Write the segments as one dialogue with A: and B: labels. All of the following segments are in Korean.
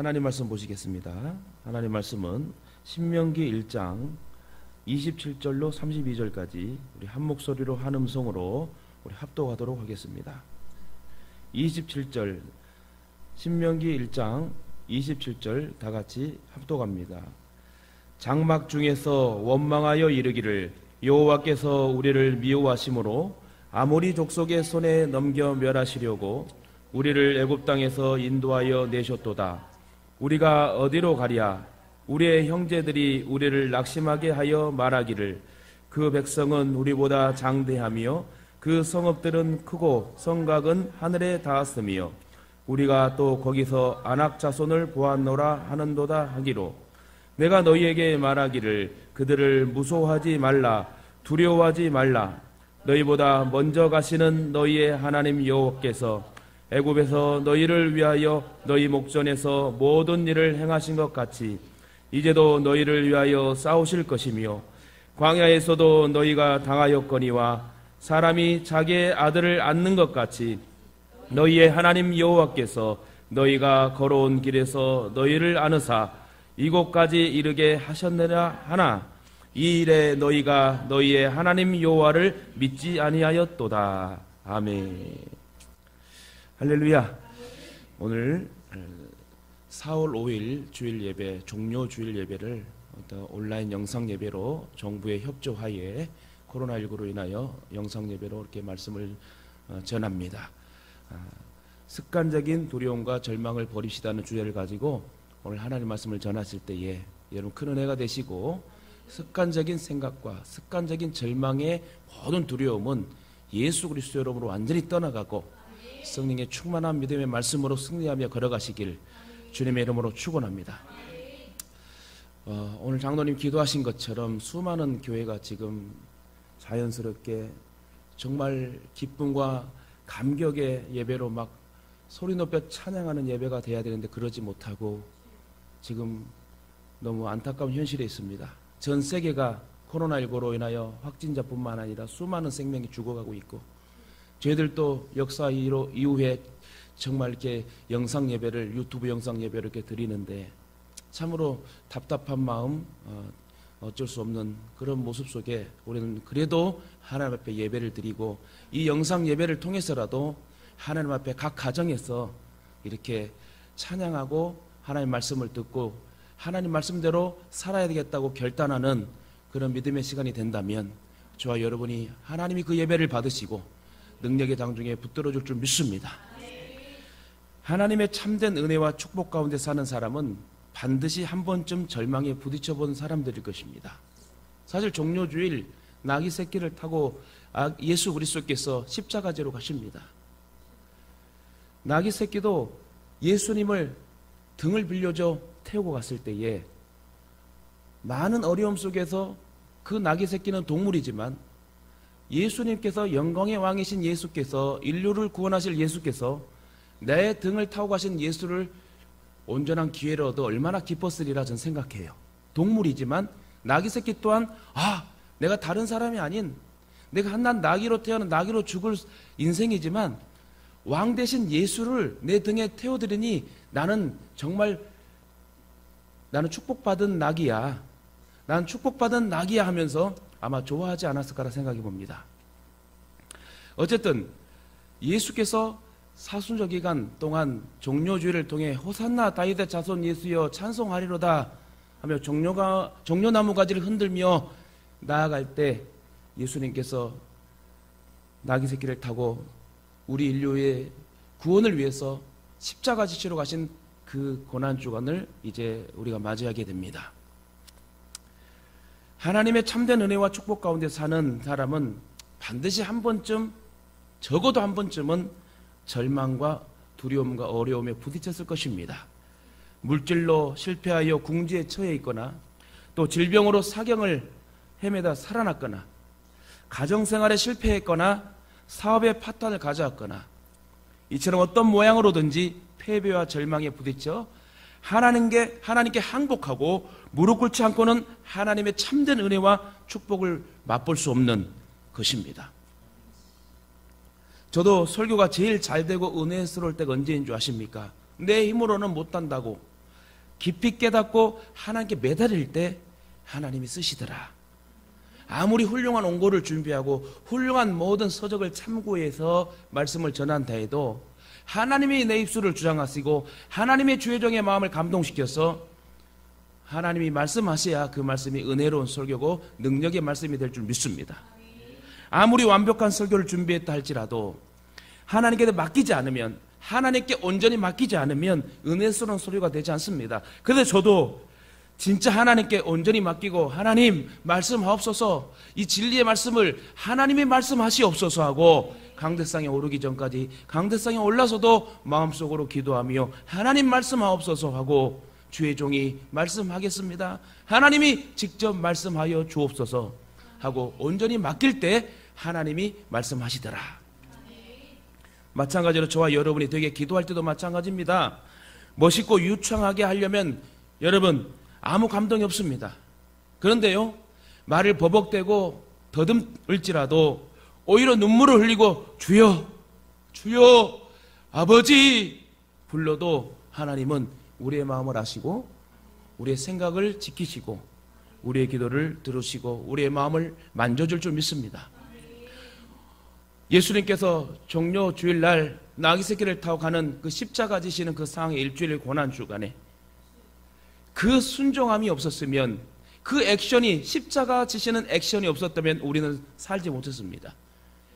A: 하나님 말씀 보시겠습니다. 하나님 말씀은 신명기 1장 27절로 32절까지 우리 한 목소리로 한 음성으로 우리 합독하도록 하겠습니다. 27절 신명기 1장 27절 다 같이 합독합니다. 장막 중에서 원망하여 이르기를 여호와께서 우리를 미워하심으로 아모리 족속의 손에 넘겨 멸하시려고 우리를 애굽 땅에서 인도하여 내셨도다. 우리가 어디로 가랴? 우리의 형제들이 우리를 낙심하게 하여 말하기를 그 백성은 우리보다 장대하며 그 성읍들은 크고 성곽은 하늘에 닿았으며 우리가 또 거기서 아낙 자손을 보았노라 하는도다 하기로 내가 너희에게 말하기를 그들을 무서워하지 말라 두려워하지 말라. 너희보다 먼저 가시는 너희의 하나님 여호와께서 애굽에서 너희를 위하여 너희 목전에서 모든 일을 행하신 것 같이 이제도 너희를 위하여 싸우실 것이며 광야에서도 너희가 당하였거니와 사람이 자기의 아들을 안는 것 같이 너희의 하나님 여호와께서 너희가 걸어온 길에서 너희를 안으사 이곳까지 이르게 하셨느냐 하나 이 일에 너희가 너희의 하나님 여호와를 믿지 아니하였도다. 아멘. 할렐루야. 오늘 4월 5일 주일 예배, 종료 주일 예배를 온라인 영상 예배로 정부의 협조하에 코로나19로 인하여 영상 예배로 이렇게 말씀을 전합니다. 습관적인 두려움과 절망을 버리시다는 주제를 가지고 오늘 하나님 말씀을 전하실 때에 여러분 큰 은혜가 되시고 습관적인 생각과 습관적인 절망의 모든 두려움은 예수 그리스도 이름으로 완전히 떠나가고 성령의 충만한 믿음의 말씀으로 승리하며 걸어가시길 주님의 이름으로 축원합니다. 오늘 장로님 기도하신 것처럼 수많은 교회가 지금 자연스럽게 정말 기쁨과 감격의 예배로 막 소리 높여 찬양하는 예배가 돼야 되는데 그러지 못하고 지금 너무 안타까운 현실에 있습니다. 전 세계가 코로나19로 인하여 확진자뿐만 아니라 수많은 생명이 죽어가고 있고 저희들도 역사 이후에 정말 이렇게 영상 예배를 유튜브 영상 예배를 이렇게 드리는데 참으로 답답한 마음 어쩔 수 없는 그런 모습 속에 우리는 그래도 하나님 앞에 예배를 드리고 이 영상 예배를 통해서라도 하나님 앞에 각 가정에서 이렇게 찬양하고 하나님 말씀을 듣고 하나님 말씀대로 살아야 되겠다고 결단하는 그런 믿음의 시간이 된다면 저와 여러분이 하나님이 그 예배를 받으시고 능력의 장중에 붙들어 줄 줄 믿습니다. 하나님의 참된 은혜와 축복 가운데 사는 사람은 반드시 한 번쯤 절망에 부딪혀 본 사람들일 것입니다. 사실 종료주일 나귀 새끼를 타고 예수 그리스도께서 십자가제로 가십니다. 나귀 새끼도 예수님을 등을 빌려줘 태우고 갔을 때에 많은 어려움 속에서 그 나귀 새끼는 동물이지만 예수님께서 영광의 왕이신 예수께서 인류를 구원하실 예수께서 내 등을 타고 가신 예수를 온전한 기회를 얻어 얼마나 기뻤으리라 저는 생각해요. 동물이지만 나귀 새끼 또한 내가 다른 사람이 아닌 내가 한낱 나귀로 태어난 나귀로 죽을 인생이지만 왕 대신 예수를 내 등에 태워드리니 나는 정말 나는 축복받은 낙이야. 나는 축복받은 낙이야 하면서 아마 좋아하지 않았을까라 생각해 봅니다. 어쨌든 예수께서 사순절 기간 동안 종료주일을 통해 호산나 다윗의 자손 예수여 찬송하리로다 하며 종려나무 가지를 흔들며 나아갈 때 예수님께서 나귀 새끼를 타고 우리 인류의 구원을 위해서 십자가 지시러 가신 그 고난주간을 이제 우리가 맞이하게 됩니다. 하나님의 참된 은혜와 축복 가운데 사는 사람은 반드시 한 번쯤 적어도 한 번쯤은 절망과 두려움과 어려움에 부딪혔을 것입니다. 물질로 실패하여 궁지에 처해 있거나 또 질병으로 사경을 헤매다 살아났거나 가정생활에 실패했거나 사업의 파탄을 가져왔거나 이처럼 어떤 모양으로든지 패배와 절망에 부딪혀 하나님께 항복하고 무릎 꿇지 않고는 하나님의 참된 은혜와 축복을 맛볼 수 없는 것입니다. 저도 설교가 제일 잘 되고 은혜스러울 때가 언제인 줄 아십니까? 내 힘으로는 못한다고 깊이 깨닫고 하나님께 매달릴 때 하나님이 쓰시더라. 아무리 훌륭한 원고를 준비하고 훌륭한 모든 서적을 참고해서 말씀을 전한다 해도 하나님이 내 입술을 주장하시고 하나님의 주의 종의 마음을 감동시켜서 하나님이 말씀하셔야 그 말씀이 은혜로운 설교고 능력의 말씀이 될 줄 믿습니다. 아무리 완벽한 설교를 준비했다 할지라도 하나님께 맡기지 않으면, 하나님께 온전히 맡기지 않으면 은혜스러운 소리가 되지 않습니다. 그런데 저도 진짜 하나님께 온전히 맡기고 하나님 말씀하옵소서, 이 진리의 말씀을 하나님이 말씀하시옵소서 하고 강대상에 오르기 전까지 강대상에 올라서도 마음속으로 기도하며 하나님 말씀하옵소서 하고 주의 종이 말씀하겠습니다, 하나님이 직접 말씀하여 주옵소서 하고 온전히 맡길 때 하나님이 말씀하시더라. 마찬가지로 저와 여러분이 되게 기도할 때도 마찬가지입니다. 멋있고 유창하게 하려면 여러분 아무 감동이 없습니다. 그런데요, 말을 버벅대고 더듬을지라도 오히려 눈물을 흘리고 주여 주여 아버지 불러도 하나님은 우리의 마음을 아시고 우리의 생각을 지키시고 우리의 기도를 들으시고 우리의 마음을 만져줄 줄 믿습니다. 예수님께서 종료 주일날 나귀 새끼를 타고 가는 그 십자가 지시는 그 상황의 일주일 고난 주간에 그 순종함이 없었으면, 그 액션이, 십자가 지시는 액션이 없었다면 우리는 살지 못했습니다.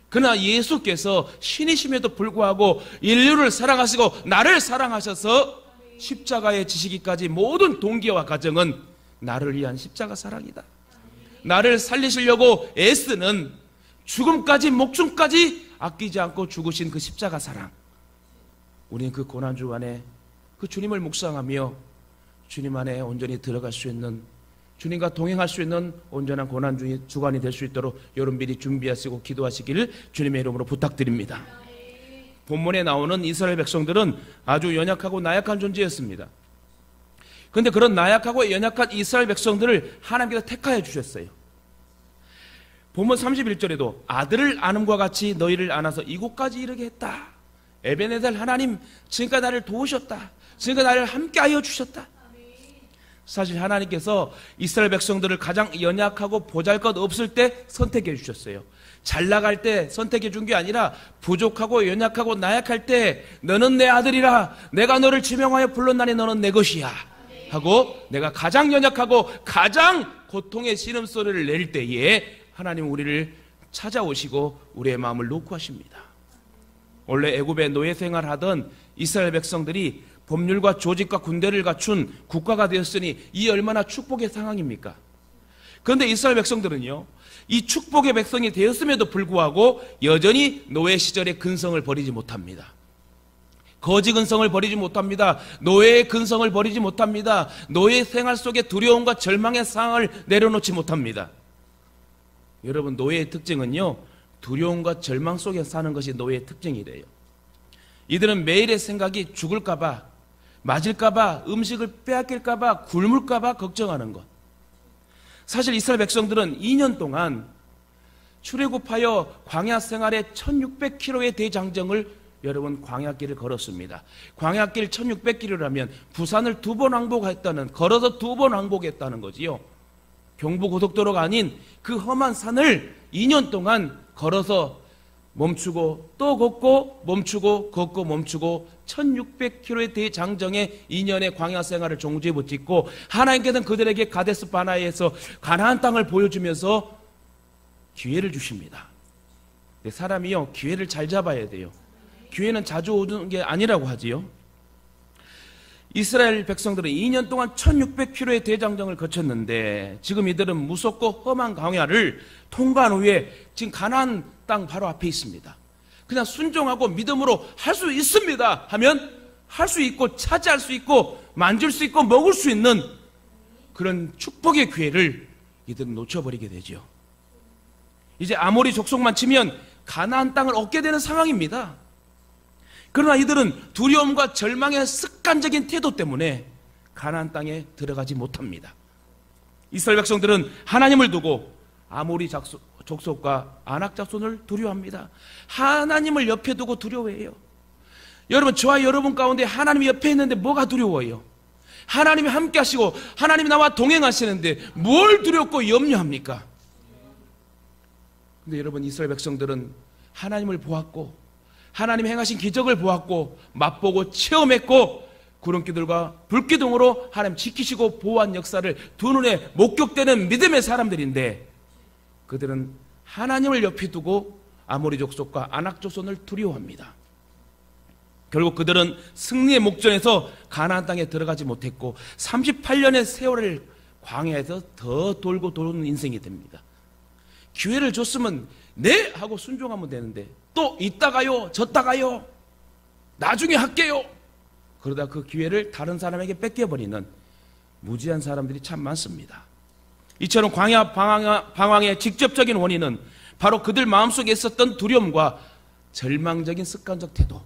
A: 그러나 예수께서 신이심에도 불구하고 인류를 사랑하시고 나를 사랑하셔서 십자가에 지시기까지 모든 동기와 과정은 나를 위한 십자가 사랑이다. 나를 살리시려고 애쓰는 죽음까지, 목숨까지 아끼지 않고 죽으신 그 십자가 사랑. 우리는 그 고난 주간에 그 주님을 묵상하며 주님 안에 온전히 들어갈 수 있는, 주님과 동행할 수 있는 온전한 고난 주간이 될 수 있도록 여러분 미리 준비하시고 기도하시기를 주님의 이름으로 부탁드립니다. 본문에 나오는 이스라엘 백성들은 아주 연약하고 나약한 존재였습니다. 그런데 그런 나약하고 연약한 이스라엘 백성들을 하나님께서 택하여 주셨어요. 본문 31절에도 아들을 안음과 같이 너희를 안아서 이곳까지 이르게 했다. 에베네셀 하나님, 지금까지 나를 도우셨다. 지금까지 나를 함께하여 주셨다. 사실 하나님께서 이스라엘 백성들을 가장 연약하고 보잘것없을 때 선택해 주셨어요. 잘 나갈 때 선택해 준 게 아니라 부족하고 연약하고 나약할 때 너는 내 아들이라, 내가 너를 지명하여 불렀나니 너는 내 것이야 하고, 내가 가장 연약하고 가장 고통의 신음소리를 낼 때에 하나님 우리를 찾아오시고 우리의 마음을 놓고 하십니다. 원래 애굽의 노예 생활하던 이스라엘 백성들이 법률과 조직과 군대를 갖춘 국가가 되었으니 이 얼마나 축복의 상황입니까? 그런데 이스라엘 백성들은요, 이 축복의 백성이 되었음에도 불구하고 여전히 노예 시절의 근성을 버리지 못합니다. 거지 근성을 버리지 못합니다. 노예의 근성을 버리지 못합니다. 노예 생활 속의 두려움과 절망의 상황을 내려놓지 못합니다. 여러분, 노예의 특징은요, 두려움과 절망 속에 사는 것이 노예의 특징이래요. 이들은 매일의 생각이 죽을까봐, 맞을까봐, 음식을 빼앗길까봐, 굶을까봐 걱정하는 것. 사실 이스라엘 백성들은 2년 동안 출애굽하여 광야 생활의 1600km의 대장정을 여러분 광야길을 걸었습니다. 광야길 1600km라면 부산을 2번 왕복했다는, 걸어서 2번 왕복했다는 거지요. 경부고속도로가 아닌 그 험한 산을 2년 동안 걸어서 멈추고 또 걷고 멈추고 걷고 멈추고 1600km의 대장정의 2년의 광야 생활을 종지에 붙이고, 하나님께서는 그들에게 가데스 바네아에서 가나안 땅을 보여주면서 기회를 주십니다. 사람이요, 기회를 잘 잡아야 돼요. 기회는 자주 오는 게 아니라고 하지요. 이스라엘 백성들은 2년 동안 1600km의 대장정을 거쳤는데 지금 이들은 무섭고 험한 광야를 통과한 후에 지금 가나안 땅 바로 앞에 있습니다. 그냥 순종하고 믿음으로 할 수 있습니다 하면 할 수 있고 차지할 수 있고 만질 수 있고 먹을 수 있는 그런 축복의 기회를 이들은 놓쳐버리게 되죠. 이제 아모리 족속만 치면 가나안 땅을 얻게 되는 상황입니다. 그러나 이들은 두려움과 절망의 습관적인 태도 때문에 가나안 땅에 들어가지 못합니다. 이스라엘 백성들은 하나님을 두고 아모리 족속과 아낙 자손을 두려워합니다. 하나님을 옆에 두고 두려워해요. 여러분, 저와 여러분 가운데 하나님이 옆에 있는데 뭐가 두려워요? 하나님이 함께 하시고 하나님이 나와 동행하시는데 뭘 두렵고 염려합니까? 근데 여러분, 이스라엘 백성들은 하나님을 보았고 하나님이 행하신 기적을 보았고 맛보고 체험했고 구름기둥과 불기둥으로 하나님 지키시고 보호한 역사를 두 눈에 목격되는 믿음의 사람들인데, 그들은 하나님을 옆에 두고 아모리 족속과 아낙 조선을 두려워합니다. 결국 그들은 승리의 목전에서 가나안 땅에 들어가지 못했고 38년의 세월을 광야에서 더 돌고 도는 인생이 됩니다. 기회를 줬으면 네 하고 순종하면 되는데 또 이따가요, 저따가요, 나중에 할게요, 그러다 그 기회를 다른 사람에게 뺏겨버리는 무지한 사람들이 참 많습니다. 이처럼 광야 방황의 직접적인 원인은 바로 그들 마음속에 있었던 두려움과 절망적인 습관적 태도.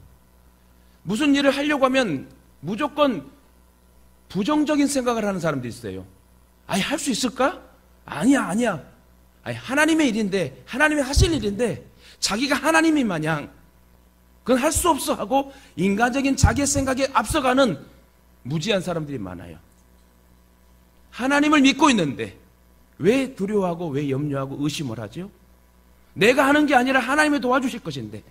A: 무슨 일을 하려고 하면 무조건 부정적인 생각을 하는 사람들이 있어요. 아니, 할 수 있을까? 아니야. 아니, 하나님의 일인데, 하나님이 하실 일인데 자기가 하나님이 마냥 그건 할 수 없어 하고 인간적인 자기의 생각에 앞서가는 무지한 사람들이 많아요. 하나님을 믿고 있는데 왜 두려워하고 왜 염려하고 의심을 하죠? 내가 하는 게 아니라 하나님이 도와주실 것인데,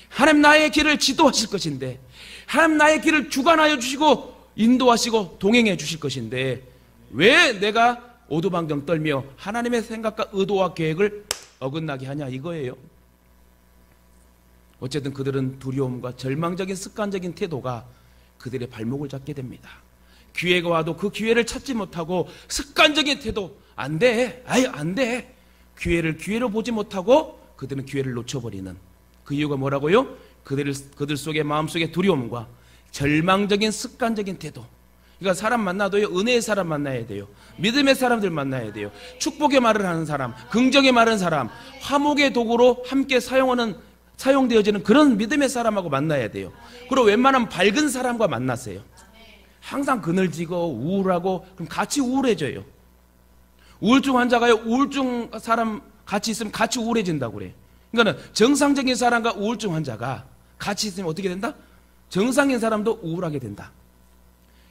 A: 하나님 나의 길을 지도하실 것인데, 하나님 나의 길을 주관하여 주시고 인도하시고 동행해 주실 것인데 왜 내가 오두방정 떨며 하나님의 생각과 의도와 계획을 어긋나게 하냐, 이거예요. 어쨌든 그들은 두려움과 절망적인 습관적인 태도가 그들의 발목을 잡게 됩니다. 기회가 와도 그 기회를 찾지 못하고 습관적인 태도, 안 돼, 아예 안 돼, 기회를 기회로 보지 못하고 그들은 기회를 놓쳐버리는 그 이유가 뭐라고요? 그들 속의 마음속의 두려움과 절망적인 습관적인 태도. 그러니까 사람 만나도요, 은혜의 사람 만나야 돼요. 믿음의 사람들 만나야 돼요. 축복의 말을 하는 사람, 긍정의 말하는 사람, 화목의 도구로 함께 사용되어지는 그런 믿음의 사람하고 만나야 돼요. 그리고 웬만하면 밝은 사람과 만나세요. 항상 그늘지고 우울하고 그럼 같이 우울해져요. 우울증 환자가요, 우울증 사람 같이 있으면 같이 우울해진다고 그래요. 그러니까 정상적인 사람과 우울증 환자가 같이 있으면 어떻게 된다? 정상인 사람도 우울하게 된다.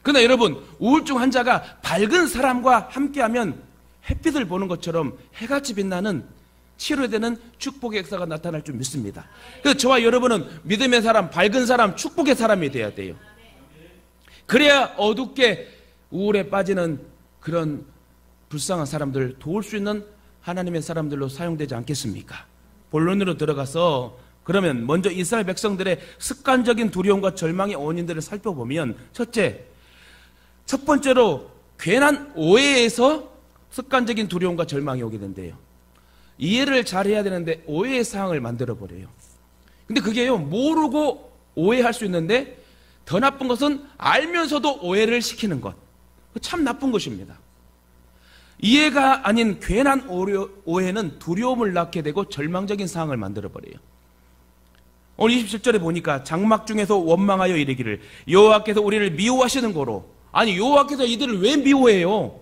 A: 그러나 여러분, 우울증 환자가 밝은 사람과 함께하면 햇빛을 보는 것처럼 해같이 빛나는 치료되는 축복의 역사가 나타날 줄 믿습니다. 그래서 저와 여러분은 믿음의 사람, 밝은 사람, 축복의 사람이 돼야 돼요. 그래야 어둡게 우울에 빠지는 그런 불쌍한 사람들을 도울 수 있는 하나님의 사람들로 사용되지 않겠습니까? 본론으로 들어가서 그러면 먼저 이스라엘 백성들의 습관적인 두려움과 절망의 원인들을 살펴보면, 첫 번째로 괜한 오해에서 습관적인 두려움과 절망이 오게 된대요. 이해를 잘해야 되는데 오해의 상황을 만들어버려요. 근데 그게요, 모르고 오해할 수 있는데 더 나쁜 것은 알면서도 오해를 시키는 것. 참 나쁜 것입니다. 이해가 아닌 괜한 오해는 두려움을 낳게 되고 절망적인 상황을 만들어버려요. 오늘 27절에 보니까 장막 중에서 원망하여 이르기를 여호와께서 우리를 미워하시는 거로. 아니, 여호와께서 이들을 왜 미워해요?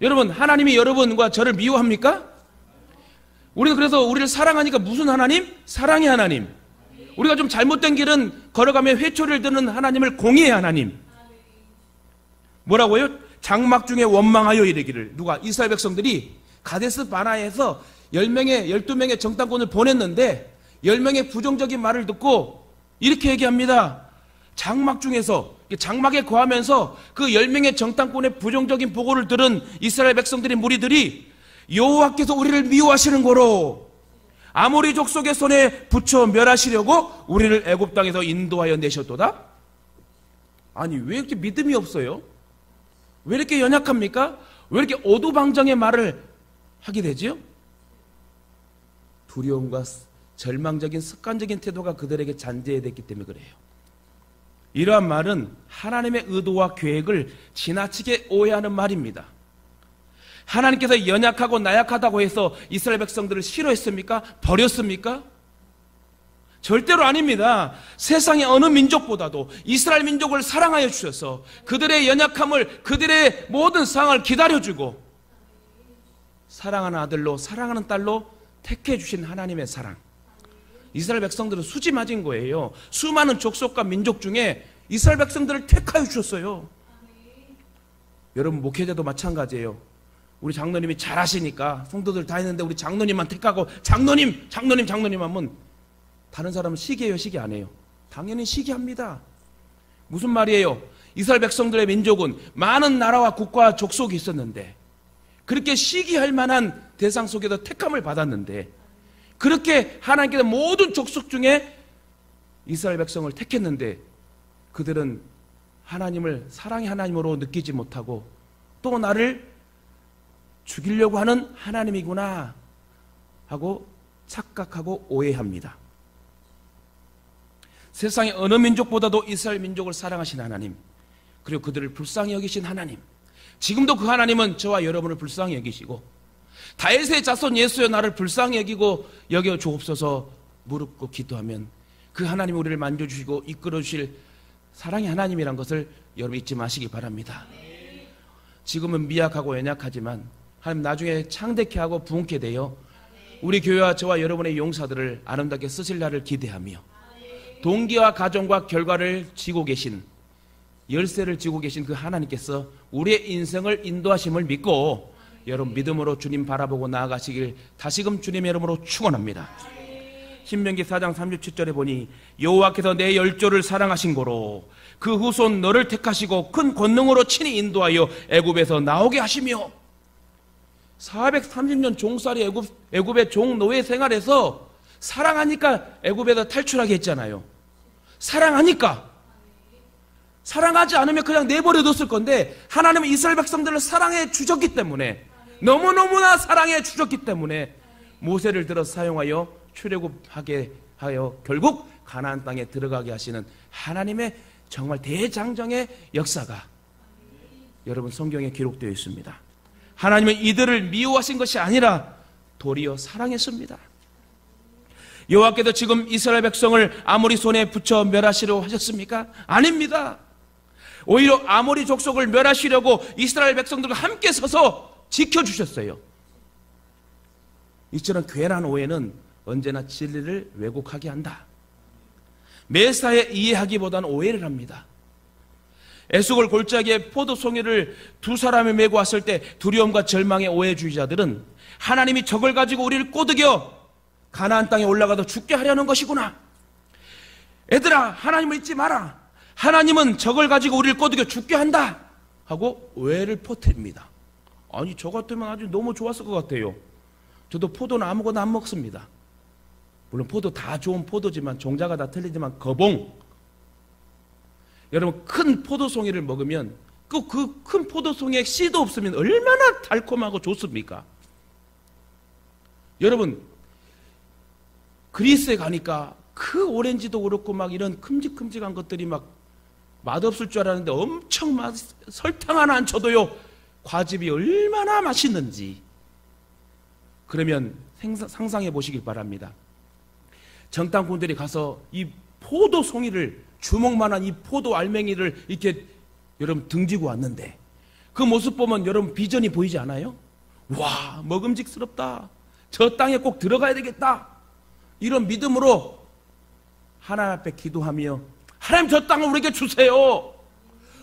A: 여러분, 하나님이 여러분과 저를 미워합니까? 우리는 그래서 우리를 사랑하니까 무슨 하나님? 사랑의 하나님. 우리가 좀 잘못된 길은 걸어가며 회초리를 드는 하나님을 공의의 하나님. 뭐라고요? 장막 중에 원망하여 이르기를. 누가? 이스라엘 백성들이 가데스 바나에서 12명의 정탐꾼을 보냈는데 10명의 부정적인 말을 듣고 이렇게 얘기합니다. 장막 중에서, 장막에 거하면서 그 10명의 정탐꾼의 부정적인 보고를 들은 이스라엘 백성들의 무리들이 여호와께서 우리를 미워하시는 거로 아모리 족속의 손에 붙여 멸하시려고 우리를 애굽 땅에서 인도하여 내셨도다. 아니, 왜 이렇게 믿음이 없어요? 왜 이렇게 연약합니까? 왜 이렇게 오두방정의 말을 하게 되지요? 두려움과 절망적인 습관적인 태도가 그들에게 잔재됐기 때문에 그래요. 이러한 말은 하나님의 의도와 계획을 지나치게 오해하는 말입니다. 하나님께서 연약하고 나약하다고 해서 이스라엘 백성들을 싫어했습니까? 버렸습니까? 절대로 아닙니다. 세상의 어느 민족보다도 이스라엘 민족을 사랑하여 주셔서 그들의 연약함을, 그들의 모든 상황을 기다려주고 사랑하는 아들로, 사랑하는 딸로 택해 주신 하나님의 사랑. 이스라엘 백성들은 수지 맞은 거예요. 수많은 족속과 민족 중에 이스라엘 백성들을 택하여 주셨어요. 여러분 목회자도 마찬가지예요. 우리 장로님이 잘하시니까 성도들 다 했는데 우리 장로님만 택하고 장로님 하면 다른 사람은 시기해요, 시기 안 해요? 당연히 시기합니다. 무슨 말이에요? 이스라엘 백성들의 민족은 많은 나라와 국가와 족속이 있었는데 그렇게 시기할 만한 대상 속에서 택함을 받았는데 그렇게 하나님께서 모든 족속 중에 이스라엘 백성을 택했는데 그들은 하나님을 사랑의 하나님으로 느끼지 못하고 또 나를 죽이려고 하는 하나님이구나 하고 착각하고 오해합니다. 세상의 어느 민족보다도 이스라엘 민족을 사랑하신 하나님, 그리고 그들을 불쌍히 여기신 하나님, 지금도 그 하나님은 저와 여러분을 불쌍히 여기시고 다윗의 자손 예수여 나를 불쌍히 여겨 주옵소서 무릎 꿇고 기도하면 그 하나님이 우리를 만져주시고 이끌어주실 사랑의 하나님이란 것을 여러분 잊지 마시기 바랍니다. 지금은 미약하고 연약하지만 하나님 나중에 창대케 하고 부흥케 되어 우리 교회와 저와 여러분의 용사들을 아름답게 쓰실 날을 기대하며 동기와 가정과 결과를 쥐고 계신, 열쇠를 쥐고 계신 그 하나님께서 우리의 인생을 인도하심을 믿고 여러분 믿음으로 주님 바라보고 나아가시길 다시금 주님의 이름으로 축원합니다. 신명기 4장 37절에 보니 여호와께서 내 열조를 사랑하신 고로 그 후손 너를 택하시고 큰 권능으로 친히 인도하여 애굽에서 나오게 하시며 430년 종살이 애굽의 종노예 생활에서 사랑하니까 애굽에서 탈출하게 했잖아요. 사랑하니까. 사랑하지 않으면 그냥 내버려 뒀을 건데 하나님은 이스라엘 백성들을 사랑해 주셨기 때문에, 너무너무나 사랑해 주셨기 때문에 모세를 들어 사용하여 출애굽하게 하여 결국 가나안 땅에 들어가게 하시는 하나님의 정말 대장정의 역사가 여러분 성경에 기록되어 있습니다. 하나님은 이들을 미워하신 것이 아니라 도리어 사랑했습니다. 여호와께서 지금 이스라엘 백성을 아모리 손에 붙여 멸하시려 하셨습니까? 아닙니다. 오히려 아모리 족속을 멸하시려고 이스라엘 백성들과 함께 서서 지켜주셨어요. 이처럼 괜한 오해는 언제나 진리를 왜곡하게 한다. 매사에 이해하기보다는 오해를 합니다. 에스골 골짜기에 포도송이를 두 사람이 메고 왔을 때 두려움과 절망의 오해주의자들은 하나님이 저걸 가지고 우리를 꼬드겨 가나안 땅에 올라가서 죽게 하려는 것이구나. 애들아, 하나님을 잊지 마라. 하나님은 저걸 가지고 우리를 꼬드겨 죽게 한다 하고 오해를 퍼뜨립니다. 아니, 저 같으면 아주 너무 좋았을 것 같아요. 저도 포도는 아무거나 안 먹습니다. 물론 포도 다 좋은 포도지만 종자가 다 틀리지만 거봉, 여러분 큰 포도송이를 먹으면 그 큰 포도송이에 씨도 없으면 얼마나 달콤하고 좋습니까? 여러분 그리스에 가니까 그 오렌지도 그렇고 막 이런 큼직큼직한 것들이 막 맛없을 줄 알았는데 엄청 설탕 하나 안 쳐도요 과즙이 얼마나 맛있는지. 그러면 상상해 보시길 바랍니다. 정탐꾼들이 가서 이 포도송이를, 주먹만한 이 포도 알맹이를 이렇게 여러분 등지고 왔는데 그 모습 보면 여러분 비전이 보이지 않아요? 와, 먹음직스럽다. 저 땅에 꼭 들어가야 되겠다. 이런 믿음으로 하나님 앞에 기도하며 하나님 저 땅을 우리에게 주세요.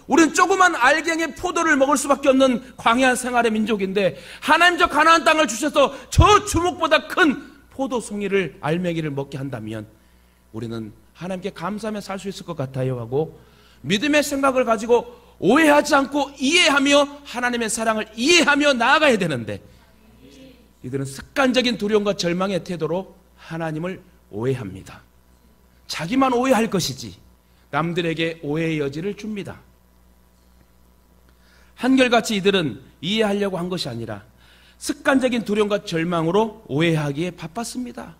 A: 우리는 조그만 알갱이 포도를 먹을 수밖에 없는 광야 생활의 민족인데 하나님 저 가나안 땅을 주셔서 저 주먹보다 큰 포도송이를, 알맹이를 먹게 한다면 우리는 하나님께 감사하며 살 수 있을 것 같아요 하고 믿음의 생각을 가지고 오해하지 않고 이해하며 하나님의 사랑을 이해하며 나아가야 되는데 이들은 습관적인 두려움과 절망의 태도로 하나님을 오해합니다. 자기만 오해할 것이지 남들에게 오해의 여지를 줍니다. 한결같이 이들은 이해하려고 한 것이 아니라 습관적인 두려움과 절망으로 오해하기에 바빴습니다.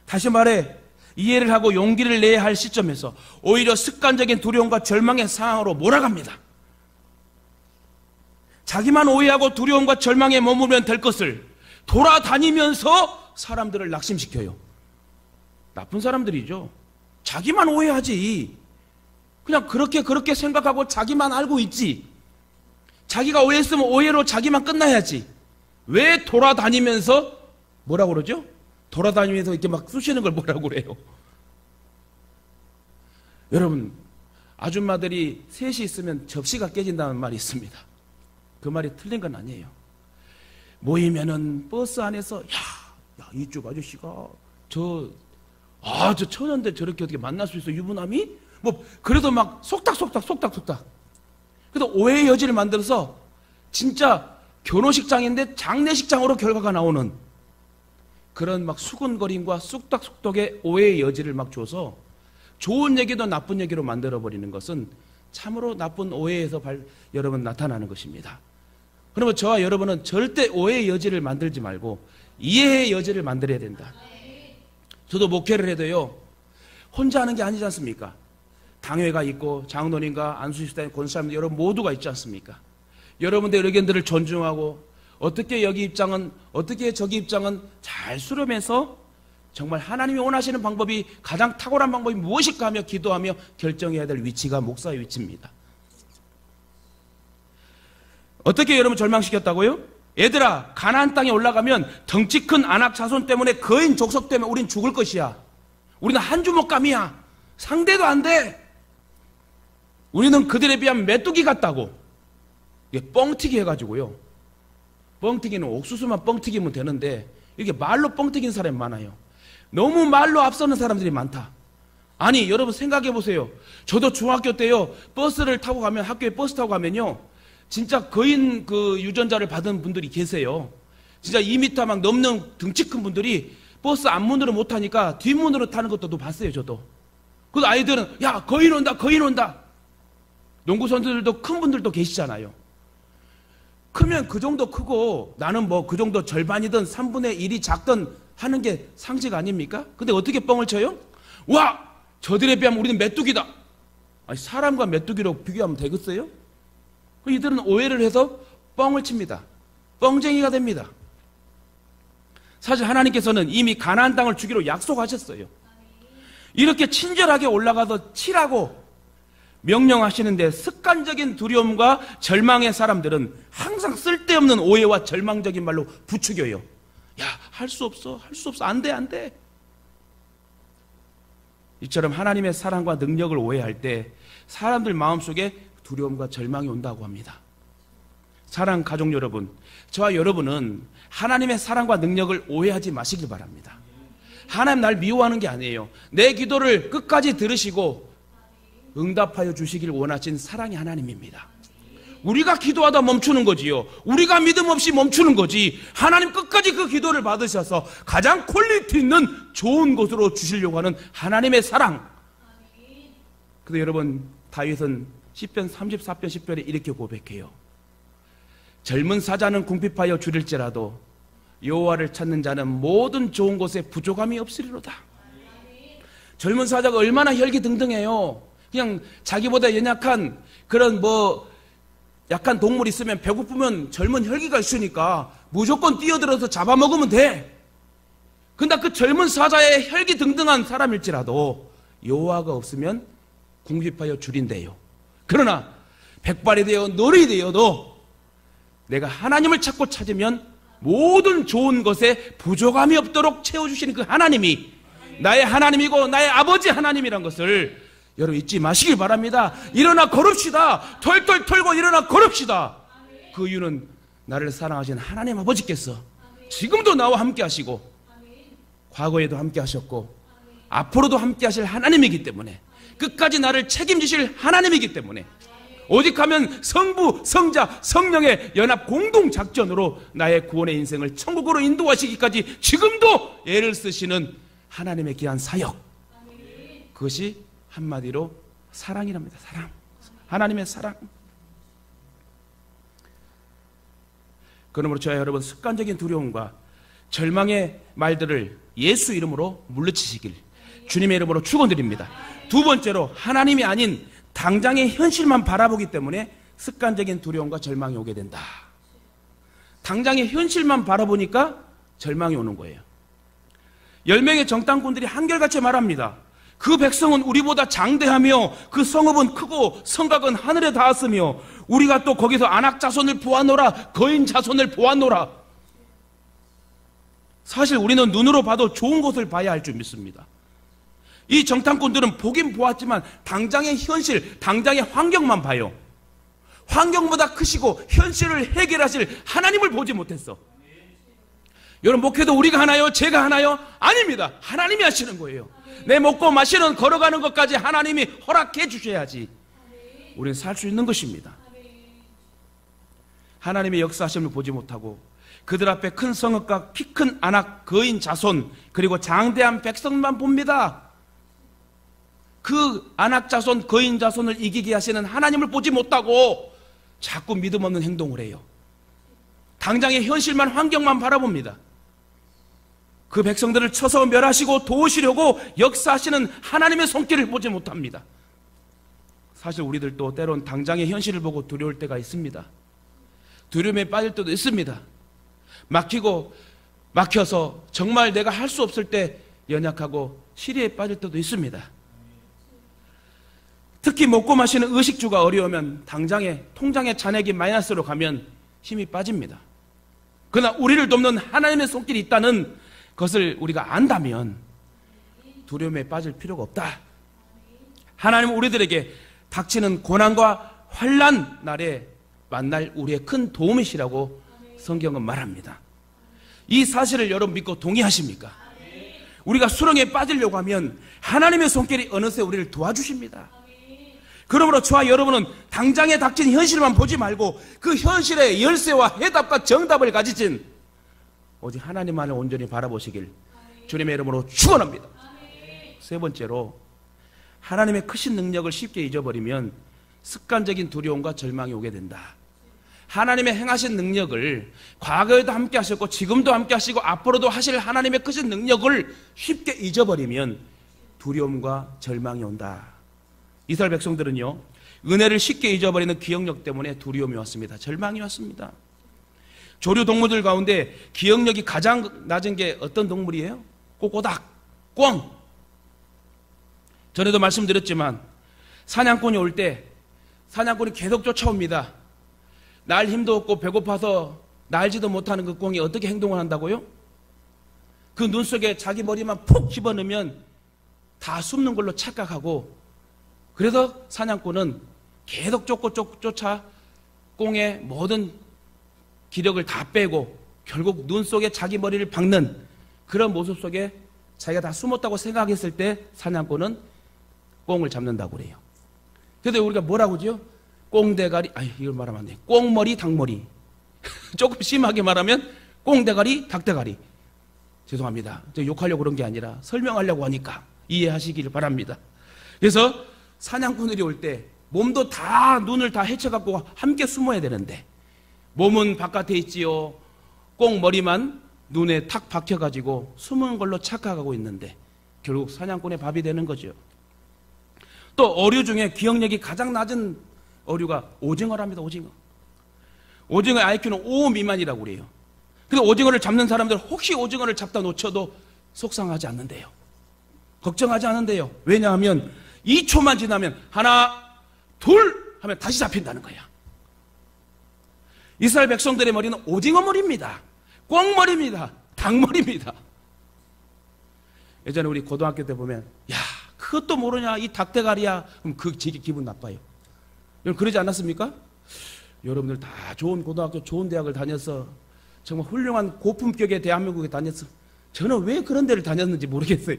A: 다시 말해 이해를 하고 용기를 내야 할 시점에서 오히려 습관적인 두려움과 절망의 상황으로 몰아갑니다. 자기만 오해하고 두려움과 절망에 머물면 될 것을 돌아다니면서 사람들을 낙심시켜요. 나쁜 사람들이죠. 자기만 오해하지. 그냥 그렇게 생각하고 자기만 알고 있지. 자기가 오해했으면 오해로 자기만 끝나야지. 왜 돌아다니면서 뭐라고 그러죠? 돌아다니면서 이렇게 막 쑤시는 걸 뭐라고 그래요? 여러분, 아줌마들이 셋이 있으면 접시가 깨진다는 말이 있습니다. 그 말이 틀린 건 아니에요. 모이면은 버스 안에서 이쪽 아저씨가 저 처녀인데 저렇게 어떻게 만날 수 있어, 유부남이? 뭐 그래도 막 속닥속닥. 그래서 오해의 여지를 만들어서 진짜 결혼식장인데 장례식장으로 결과가 나오는 그런 막 수근거림과 쑥닥쑥덕의 오해의 여지를 막 줘서 좋은 얘기도 나쁜 얘기로 만들어버리는 것은 참으로 나쁜 오해에서 여러분 나타나는 것입니다. 그러면 저와 여러분은 절대 오해의 여지를 만들지 말고 이해의 여지를 만들어야 된다. 저도 목회를 해도요, 혼자 하는 게 아니지 않습니까? 당회가 있고 장로님과 안수집사님, 권사님들 여러분 모두가 있지 않습니까? 여러분들의 의견들을 존중하고 어떻게 여기 입장은 어떻게 저기 입장은 잘 수렴해서 정말 하나님이 원하시는 방법이 가장 탁월한 방법이 무엇일까 하며 기도하며 결정해야 될 위치가 목사의 위치입니다. 어떻게 여러분 절망시켰다고요? 얘들아, 가나안 땅에 올라가면 덩치 큰 아낙 자손 때문에 거인 족속 때문에 우린 죽을 것이야. 우리는 한 주먹감이야. 상대도 안 돼. 우리는 그들에 비하면 메뚜기 같다고. 이게 뻥튀기 해가지고요. 뻥튀기는 옥수수만 뻥튀기면 되는데 이렇게 말로 뻥튀긴 사람이 많아요. 너무 말로 앞서는 사람들이 많다. 아니 여러분 생각해 보세요. 저도 중학교 때요, 버스를 타고 가면, 학교에 버스 타고 가면요, 진짜 거인 그 유전자를 받은 분들이 계세요. 진짜 2m 막 넘는 등치 큰 분들이 버스 앞문으로 못 타니까 뒷문으로 타는 것도 봤어요, 저도. 그 아이들은 야 거인 온다, 거인 온다. 농구 선수들도 큰 분들도 계시잖아요. 크면 그 정도 크고 나는 뭐 그 정도 절반이든 3분의 1이 작든 하는 게 상식 아닙니까? 근데 어떻게 뻥을 쳐요? 와! 저들에 비하면 우리는 메뚜기다. 아니, 사람과 메뚜기로 비교하면 되겠어요? 이들은 오해를 해서 뻥을 칩니다. 뻥쟁이가 됩니다. 사실 하나님께서는 이미 가나안 땅을 주기로 약속하셨어요. 이렇게 친절하게 올라가서 치라고 명령하시는데 습관적인 두려움과 절망의 사람들은 항상 쓸데없는 오해와 절망적인 말로 부추겨요. 야, 할 수 없어, 안 돼. 이처럼 하나님의 사랑과 능력을 오해할 때 사람들 마음속에 두려움과 절망이 온다고 합니다. 사랑 가족 여러분, 저와 여러분은 하나님의 사랑과 능력을 오해하지 마시길 바랍니다. 하나님 날 미워하는 게 아니에요. 내 기도를 끝까지 들으시고 응답하여 주시길 원하신 사랑의 하나님입니다. 우리가 기도하다 멈추는 거지요. 우리가 믿음 없이 멈추는 거지. 하나님 끝까지 그 기도를 받으셔서 가장 퀄리티 있는 좋은 곳으로 주시려고 하는 하나님의 사랑. 근데 여러분, 다윗은 시편 34편 10절에 이렇게 고백해요. 젊은 사자는 궁핍하여 줄일지라도 여호와를 찾는 자는 모든 좋은 곳에 부족함이 없으리로다. 젊은 사자가 얼마나 혈기등등해요. 그냥 자기보다 연약한 그런 약한 동물 있으면 배고프면 젊은 혈기가 있으니까 무조건 뛰어들어서 잡아먹으면 돼. 근데 그 젊은 사자의 혈기등등한 사람일지라도 여호와가 없으면 궁핍하여 줄인대요. 그러나 백발이 되어 너리 되어도 내가 하나님을 찾으면 모든 좋은 것에 부족함이 없도록 채워주시는 그 하나님이 나의 하나님이고 나의 아버지 하나님이란 것을 여러분 잊지 마시길 바랍니다. 일어나 걸읍시다. 털털 털고 일어나 걸읍시다. 그 이유는 나를 사랑하신 하나님 아버지께서 지금도 나와 함께 하시고 과거에도 함께 하셨고 앞으로도 함께 하실 하나님이기 때문에, 끝까지 나를 책임지실 하나님이기 때문에, 오직 하면 성부, 성자, 성령의 연합 공동 작전으로 나의 구원의 인생을 천국으로 인도하시기까지 지금도 애를 쓰시는 하나님의 귀한 사역, 그것이 한마디로 사랑이랍니다. 사랑. 하나님의 사랑. 그러므로 저와 여러분, 습관적인 두려움과 절망의 말들을 예수 이름으로 물리치시길 주님의 이름으로 축원드립니다. 두 번째로, 하나님이 아닌 당장의 현실만 바라보기 때문에 습관적인 두려움과 절망이 오게 된다. 당장의 현실만 바라보니까 절망이 오는 거예요. 10명의 정탐꾼들이 한결같이 말합니다. 그 백성은 우리보다 장대하며 그 성읍은 크고 성곽은 하늘에 닿았으며 우리가 또 거기서 아낙 자손을 보았노라, 거인 자손을 보았노라. 사실 우리는 눈으로 봐도 좋은 것을 봐야 할 줄 믿습니다. 이 정탐꾼들은 보긴 보았지만 당장의 현실, 당장의 환경만 봐요. 환경보다 크시고 현실을 해결하실 하나님을 보지 못했어. 여러분, 목회도 우리가 하나요? 제가 하나요? 아닙니다. 하나님이 하시는 거예요. 내 먹고 마시는 걸어가는 것까지 하나님이 허락해 주셔야지 우리는 살 수 있는 것입니다. 하나님의 역사하심을 보지 못하고 그들 앞에 큰 성읍과 키 큰 안악, 거인 자손, 그리고 장대한 백성만 봅니다. 그 안악 자손, 거인 자손을 이기게 하시는 하나님을 보지 못하고 자꾸 믿음 없는 행동을 해요. 당장의 현실만, 환경만 바라봅니다. 그 백성들을 쳐서 멸하시고 도우시려고 역사하시는 하나님의 손길을 보지 못합니다. 사실 우리들도 때론 당장의 현실을 보고 두려울 때가 있습니다. 두려움에 빠질 때도 있습니다. 막혀서 정말 내가 할 수 없을 때 연약하고 시리에 빠질 때도 있습니다. 특히 먹고 마시는 의식주가 어려우면 당장에 통장의 잔액이 마이너스로 가면 힘이 빠집니다. 그러나 우리를 돕는 하나님의 손길이 있다는 것을 우리가 안다면 두려움에 빠질 필요가 없다. 하나님은 우리들에게 닥치는 고난과 환난 날에 만날 우리의 큰 도움이시라고 성경은 말합니다. 이 사실을 여러분 믿고 동의하십니까? 우리가 수렁에 빠지려고 하면 하나님의 손길이 어느새 우리를 도와주십니다. 그러므로 저와 여러분은 당장에 닥친 현실만 보지 말고 그 현실의 열쇠와 해답과 정답을 가지신 오직 하나님만을 온전히 바라보시길 주님의 이름으로 축원합니다. 세 번째로, 하나님의 크신 능력을 쉽게 잊어버리면 습관적인 두려움과 절망이 오게 된다. 하나님의 행하신 능력을 과거에도 함께 하셨고 지금도 함께 하시고 앞으로도 하실 하나님의 크신 능력을 쉽게 잊어버리면 두려움과 절망이 온다. 이스라엘 백성들은요, 은혜를 쉽게 잊어버리는 기억력 때문에 두려움이 왔습니다. 절망이 왔습니다. 조류 동물들 가운데 기억력이 가장 낮은 게 어떤 동물이에요? 꼬꼬닥, 꿩. 전에도 말씀드렸지만 사냥꾼이 올 때 사냥꾼이 계속 쫓아옵니다. 날 힘도 없고 배고파서 날지도 못하는 그 꿩이 어떻게 행동을 한다고요? 그 눈 속에 자기 머리만 푹 집어넣으면 다 숨는 걸로 착각하고, 그래서 사냥꾼은 계속 쫓아 꿩의 모든 기력을 다 빼고 결국 눈 속에 자기 머리를 박는 그런 모습 속에 자기가 다 숨었다고 생각했을 때 사냥꾼은 꿩을 잡는다고 그래요. 그런데 우리가 뭐라고 하죠? 꽁대가리, 이걸 말하면 안 돼. 꽁머리, 닭머리. 조금 심하게 말하면 꽁대가리, 닭대가리. 죄송합니다. 저 욕하려고 그런 게 아니라 설명하려고 하니까 이해하시기를 바랍니다. 그래서 사냥꾼들이 올 때 몸도 다 눈을 다 헤쳐갖고 함께 숨어야 되는데 몸은 바깥에 있지요. 꽁머리만 눈에 탁 박혀가지고 숨은 걸로 착각하고 있는데 결국 사냥꾼의 밥이 되는 거죠. 또 어류 중에 기억력이 가장 낮은 어류가 오징어랍니다. 오징어의 IQ는 5 미만이라고 그래요. 그래서 오징어를 잡는 사람들 혹시 오징어를 잡다 놓쳐도 속상하지 않는데요. 걱정하지 않은데요. 왜냐하면 2초만 지나면 하나, 둘 하면 다시 잡힌다는 거야. 이스라엘 백성들의 머리는 오징어 머리입니다. 꿩머리입니다. 닭머리입니다. 예전에 우리 고등학교 때 보면 야, 그것도 모르냐, 이 닭대가리야. 그럼 그 기분 나빠요. 여러분 그러지 않았습니까? 여러분들 다 좋은 고등학교, 좋은 대학을 다녀서 정말 훌륭한 고품격의 대한민국에 다녀서 저는 왜 그런 데를 다녔는지 모르겠어요.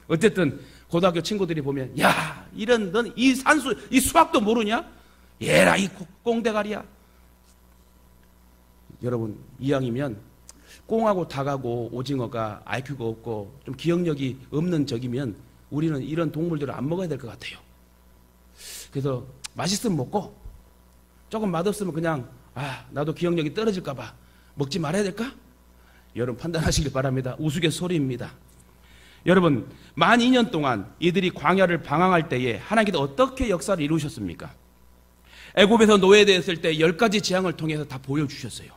A: 어쨌든 고등학교 친구들이 보면 야, 이런 넌 이 산수, 이 수학도 모르냐? 얘라 이 꽁대가리야. 여러분 이왕이면 꽁하고 닭하고 오징어가 IQ가 없고 좀 기억력이 없는 적이면 우리는 이런 동물들을 안 먹어야 될 것 같아요. 그래서 맛있으면 먹고 조금 맛없으면 그냥 나도 기억력이 떨어질까 봐 먹지 말아야 될까? 여러분 판단하시길 바랍니다. 우스갯소리입니다. 여러분 12,000년 동안 이들이 광야를 방황할 때에 하나님께서 어떻게 역사를 이루셨습니까? 애굽에서 노예되었을 때 10가지 재앙을 통해서 다 보여주셨어요.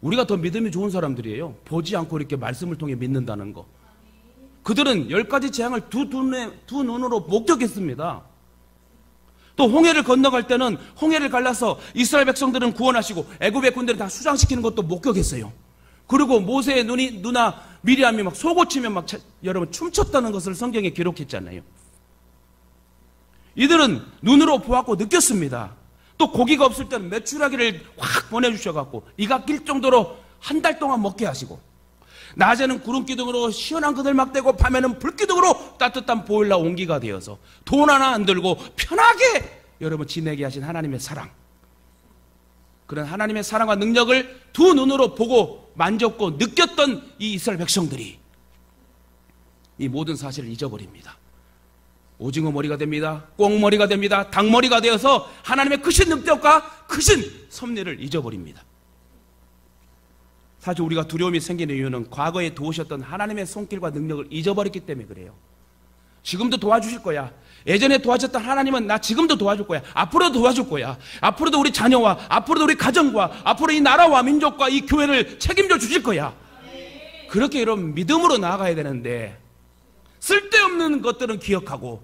A: 우리가 더 믿음이 좋은 사람들이에요. 보지 않고 이렇게 말씀을 통해 믿는다는 거. 그들은 10가지 재앙을 두 눈으로 목격했습니다. 또 홍해를 건너갈 때는 홍해를 갈라서 이스라엘 백성들은 구원하시고 애굽의 군대를 다 수장시키는 것도 목격했어요. 그리고 모세의 누나 미리암이 막 속옷치며 막 여러분 춤췄다는 것을 성경에 기록했잖아요. 이들은 눈으로 보았고 느꼈습니다. 또 고기가 없을 때는 메추라기를 확 보내주셔갖고 이가 낄 정도로 한 달 동안 먹게 하시고, 낮에는 구름기둥으로 시원한 그늘막 대고 밤에는 불기둥으로 따뜻한 보일러 온기가 되어서 돈 하나 안 들고 편하게 여러분 지내게 하신 하나님의 사랑, 그런 하나님의 사랑과 능력을 두 눈으로 보고 만졌고 느꼈던 이 이스라엘 백성들이 이 모든 사실을 잊어버립니다. 오징어 머리가 됩니다. 꽁머리가 됩니다. 닭머리가 되어서 하나님의 크신 능력과 크신 섭리를 잊어버립니다. 사실 우리가 두려움이 생기는 이유는 과거에 도우셨던 하나님의 손길과 능력을 잊어버렸기 때문에 그래요. 지금도 도와주실 거야. 예전에 도와줬던 하나님은 나 지금도 도와줄 거야. 앞으로도 도와줄 거야. 앞으로도 우리 자녀와, 앞으로도 우리 가정과, 앞으로 이 나라와 민족과 이 교회를 책임져 주실 거야. 그렇게 여러분 믿음으로 나아가야 되는데, 쓸데없는 것들은 기억하고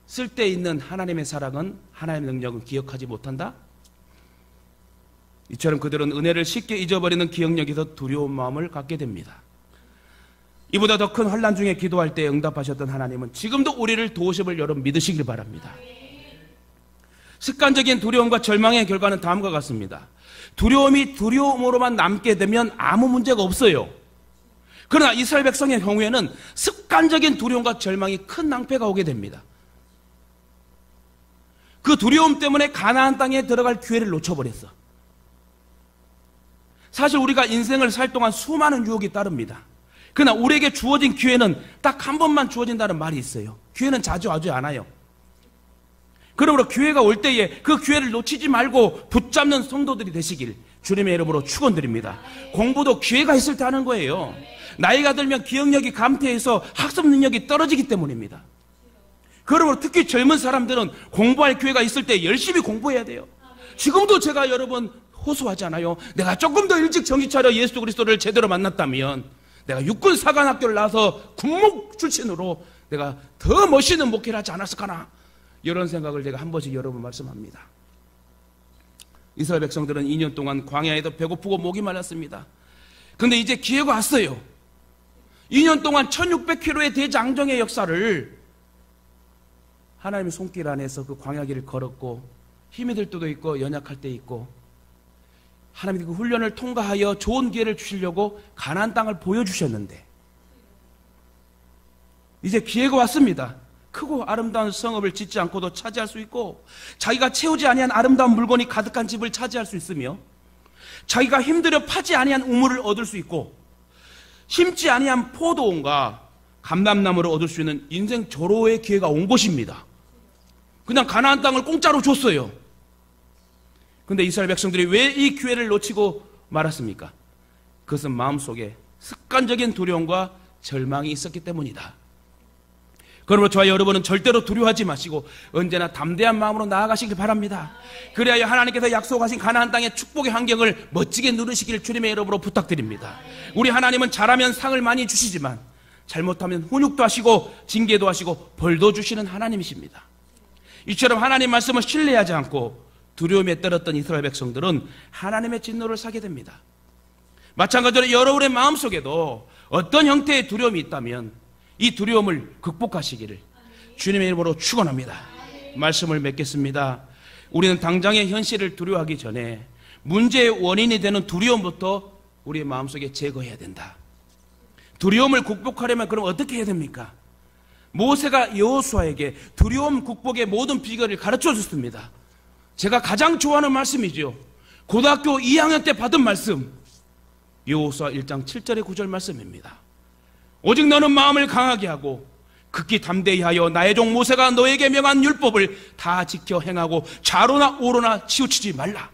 A: 쓸데있는 하나님의 사랑은, 하나님의 능력은 기억하지 못한다? 이처럼 그들은 은혜를 쉽게 잊어버리는 기억력에서 두려운 마음을 갖게 됩니다. 이보다 더 큰 환난 중에 기도할 때 응답하셨던 하나님은 지금도 우리를 도우심을 여러분 믿으시길 바랍니다. 습관적인 두려움과 절망의 결과는 다음과 같습니다. 두려움이 두려움으로만 남게 되면 아무 문제가 없어요. 그러나 이스라엘 백성의 경우에는 습관적인 두려움과 절망이 큰 낭패가 오게 됩니다. 그 두려움 때문에 가나안 땅에 들어갈 기회를 놓쳐버렸어. 사실 우리가 인생을 살 동안 수많은 유혹이 따릅니다. 그러나 우리에게 주어진 기회는 딱 한 번만 주어진다는 말이 있어요. 기회는 자주 오지 않아요. 그러므로 기회가 올 때에 그 기회를 놓치지 말고 붙잡는 성도들이 되시길 주님의 이름으로 축원드립니다. 공부도 기회가 있을 때 하는 거예요. 나이가 들면 기억력이 감퇴해서 학습 능력이 떨어지기 때문입니다. 그러므로 특히 젊은 사람들은 공부할 기회가 있을 때 열심히 공부해야 돼요. 지금도 제가 여러분 호소하잖아요. 내가 조금 더 일찍 정신 차려 예수 그리스도를 제대로 만났다면 내가 육군 사관학교를 나와서 군목 출신으로 내가 더 멋있는 목회를 하지 않았을까나, 이런 생각을 제가 한 번씩 여러분 말씀합니다. 이스라엘 백성들은 2년 동안 광야에도 배고프고 목이 말랐습니다. 그런데 이제 기회가 왔어요. 2년 동안 1600km의 대장정의 역사를 하나님의 손길 안에서 그 광야길을 걸었고, 힘이 들 때도 있고 연약할 때 있고, 하나님이 그 훈련을 통과하여 좋은 기회를 주시려고 가나안 땅을 보여주셨는데 이제 기회가 왔습니다. 크고 아름다운 성읍을 짓지 않고도 차지할 수 있고, 자기가 채우지 아니한 아름다운 물건이 가득한 집을 차지할 수 있으며, 자기가 힘들여 파지 아니한 우물을 얻을 수 있고, 심지 아니한 포도원과 감람나무를 얻을 수 있는 인생 조로의 기회가 온 것입니다. 그냥 가나안 땅을 공짜로 줬어요. 그런데 이스라엘 백성들이 왜 이 기회를 놓치고 말았습니까? 그것은 마음속에 습관적인 두려움과 절망이 있었기 때문이다. 그러므로 저와 여러분은 절대로 두려워하지 마시고 언제나 담대한 마음으로 나아가시길 바랍니다. 그래야 하나님께서 약속하신 가나안 땅의 축복의 환경을 멋지게 누리시길 주님의 이름으로 부탁드립니다. 우리 하나님은 잘하면 상을 많이 주시지만 잘못하면 훈육도 하시고 징계도 하시고 벌도 주시는 하나님이십니다. 이처럼 하나님 말씀을 신뢰하지 않고 두려움에 떨었던 이스라엘 백성들은 하나님의 진노를 사게 됩니다. 마찬가지로 여러분의 마음속에도 어떤 형태의 두려움이 있다면 이 두려움을 극복하시기를 주님의 이름으로 축원합니다. 말씀을 맺겠습니다. 우리는 당장의 현실을 두려워하기 전에 문제의 원인이 되는 두려움부터 우리의 마음속에 제거해야 된다. 두려움을 극복하려면 그럼 어떻게 해야 됩니까? 모세가 여호수아에게 두려움 극복의 모든 비결을 가르쳐 줬습니다. 제가 가장 좋아하는 말씀이죠. 고등학교 2학년 때 받은 말씀, 여호수아 1장 7절의 9절 말씀입니다. 오직 너는 마음을 강하게 하고 극히 담대히 하여 나의 종 모세가 너에게 명한 율법을 다 지켜 행하고 좌로나 우로나 치우치지 말라.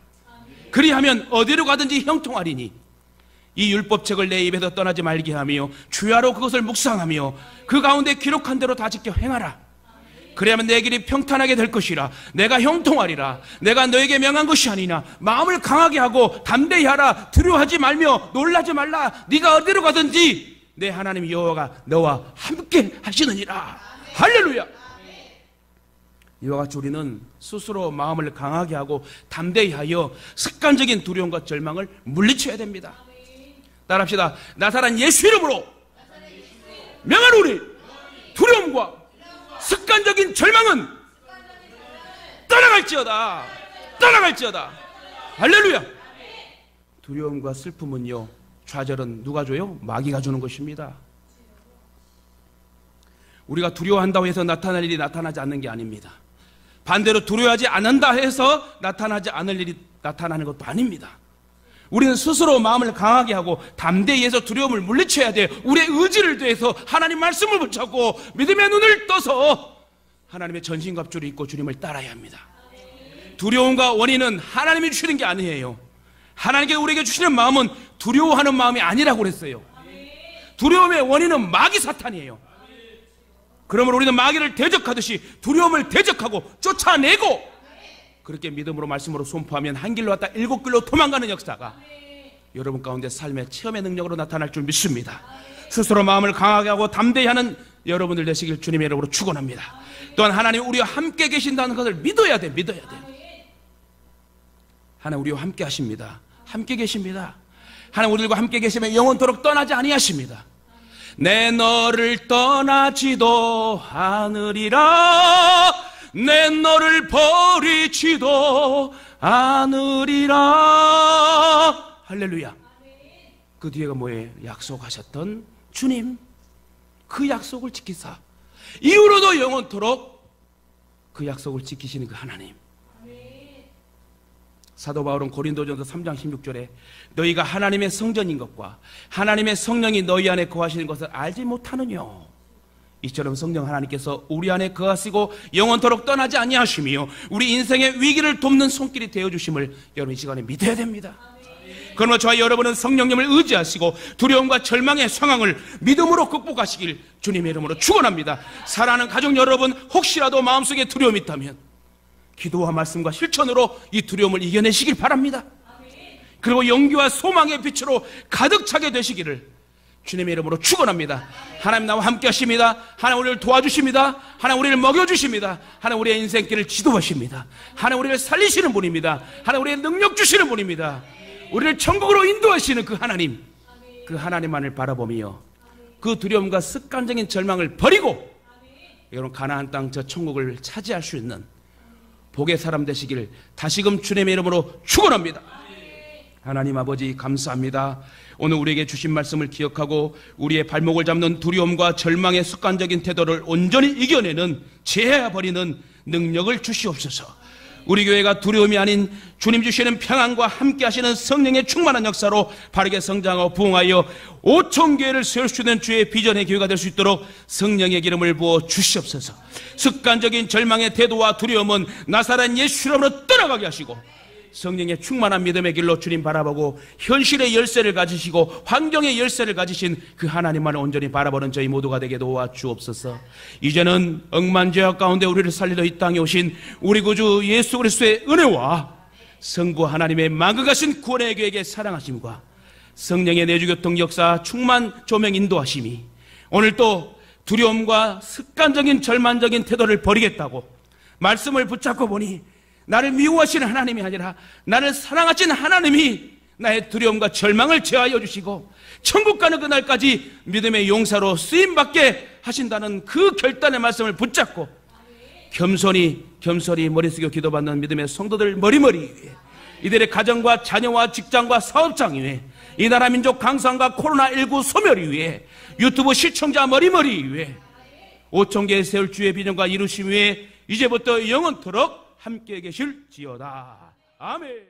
A: 그리하면 어디로 가든지 형통하리니 이 율법책을 내 입에서 떠나지 말게 하며 주야로 그것을 묵상하며 그 가운데 기록한 대로 다 지켜 행하라. 그래야만 내 길이 평탄하게 될 것이라. 내가 형통하리라. 내가 너에게 명한 것이 아니냐. 마음을 강하게 하고 담대히 하라. 두려워하지 말며 놀라지 말라. 네가 어디로 가든지 내 하나님 여호와가 너와 함께 하시느니라. 할렐루야. 이와 같이 우리는 스스로 마음을 강하게 하고 담대히 하여 습관적인 두려움과 절망을 물리쳐야 됩니다. 따라합시다. 나사렛 예수 이름으로 명하노니 두려움과 습관적인 절망은 떠나갈지어다. 떠나갈지어다. 할렐루야. 두려움과 슬픔은요, 좌절은 누가 줘요? 마귀가 주는 것입니다. 우리가 두려워한다고 해서 나타날 일이 나타나지 않는 게 아닙니다. 반대로 두려워하지 않는다 해서 나타나지 않을 일이 나타나는 것도 아닙니다. 우리는 스스로 마음을 강하게 하고 담대히 해서 두려움을 물리쳐야 돼요. 우리의 의지를 더해서 하나님 말씀을 붙잡고 믿음의 눈을 떠서 하나님의 전신갑주를 입고 주님을 따라야 합니다. 두려움과 원인은 하나님이 주시는 게 아니에요. 하나님께 우리에게 주시는 마음은 두려워하는 마음이 아니라고 그랬어요. 두려움의 원인은 마귀 사탄이에요. 그러므로 우리는 마귀를 대적하듯이 두려움을 대적하고 쫓아내고 그렇게 믿음으로 말씀으로 선포하면 한 길로 왔다 7길로 도망가는 역사가 여러분 가운데 삶의 체험의 능력으로 나타날 줄 믿습니다. 스스로 마음을 강하게 하고 담대히 하는 여러분들 되시길 주님의 이름으로 축원합니다. 또한 하나님 우리와 함께 계신다는 것을 믿어야 돼. 하나님 우리와 함께 하십니다. 함께 계십니다. 하나님 우리들과 함께 계시면 영원토록 떠나지 아니하십니다. 내 너를 떠나지도 않으리라. 내 너를 버리지도 않으리라. 할렐루야. 그 뒤에가 뭐예요? 약속하셨던 주님, 그 약속을 지키사 이후로도 영원토록 그 약속을 지키시는 그 하나님. 사도 바울은 고린도전서 3장 16절에 너희가 하나님의 성전인 것과 하나님의 성령이 너희 안에 거하시는 것을 알지 못하느냐. 이처럼 성령 하나님께서 우리 안에 거하시고 영원토록 떠나지 아니하시며 우리 인생의 위기를 돕는 손길이 되어주심을 여러분 이 시간에 믿어야 됩니다. 그러므로 저와 여러분은 성령님을 의지하시고 두려움과 절망의 상황을 믿음으로 극복하시길 주님의 이름으로 축원합니다. 사랑하는 가족 여러분, 혹시라도 마음속에 두려움이 있다면 기도와 말씀과 실천으로 이 두려움을 이겨내시길 바랍니다. 그리고 용기와 소망의 빛으로 가득 차게 되시기를 주님의 이름으로 축원합니다. 하나님 나와 함께 하십니다. 하나님 우리를 도와주십니다. 하나님 우리를 먹여주십니다. 하나님 우리의 인생길을 지도하십니다. 하나님 우리를 살리시는 분입니다. 하나님 우리의 능력 주시는 분입니다. 우리를 천국으로 인도하시는 그 하나님, 그 하나님만을 바라보며 그 두려움과 습관적인 절망을 버리고 여러분 가나안 땅 저 천국을 차지할 수 있는 복의 사람 되시길 다시금 주님의 이름으로 축원합니다. 하나님 아버지 감사합니다. 오늘 우리에게 주신 말씀을 기억하고 우리의 발목을 잡는 두려움과 절망의 습관적인 태도를 온전히 이겨내는 제해버리는 능력을 주시옵소서. 우리 교회가 두려움이 아닌 주님 주시는 평안과 함께 하시는 성령의 충만한 역사로 바르게 성장하고 부흥하여 5,000교회를 세울 수 있는 주의 비전의 교회가 될 수 있도록 성령의 기름을 부어 주시옵소서. 습관적인 절망의 태도와 두려움은 나사렛 예수 이름으로 떠나가게 하시고 성령의 충만한 믿음의 길로 주님 바라보고 현실의 열쇠를 가지시고 환경의 열쇠를 가지신 그 하나님만을 온전히 바라보는 저희 모두가 되게 도와주옵소서. 이제는 억만죄악 가운데 우리를 살리러 이 땅에 오신 우리 구주 예수 그리스도의 은혜와 성부 하나님의 만극하신 구원의 계획의 사랑하심과 성령의 내주교통 역사 충만 조명 인도하심이 오늘 또 두려움과 습관적인 절망적인 태도를 버리겠다고 말씀을 붙잡고 보니 나를 미워하시는 하나님이 아니라 나를 사랑하시는 하나님이 나의 두려움과 절망을 제하여 주시고 천국 가는 그날까지 믿음의 용사로 쓰임받게 하신다는 그 결단의 말씀을 붙잡고 겸손히 머리 숙여 기도받는 믿음의 성도들 머리머리 위에 이들의 가정과 자녀와 직장과 사업장 위에 이 나라 민족 강상과 코로나19 소멸 위에 유튜브 시청자 머리머리 위에 5,000개의 세울 주의 비전과 이루심 위에 이제부터 영원토록 함께 계실지어다. 아멘.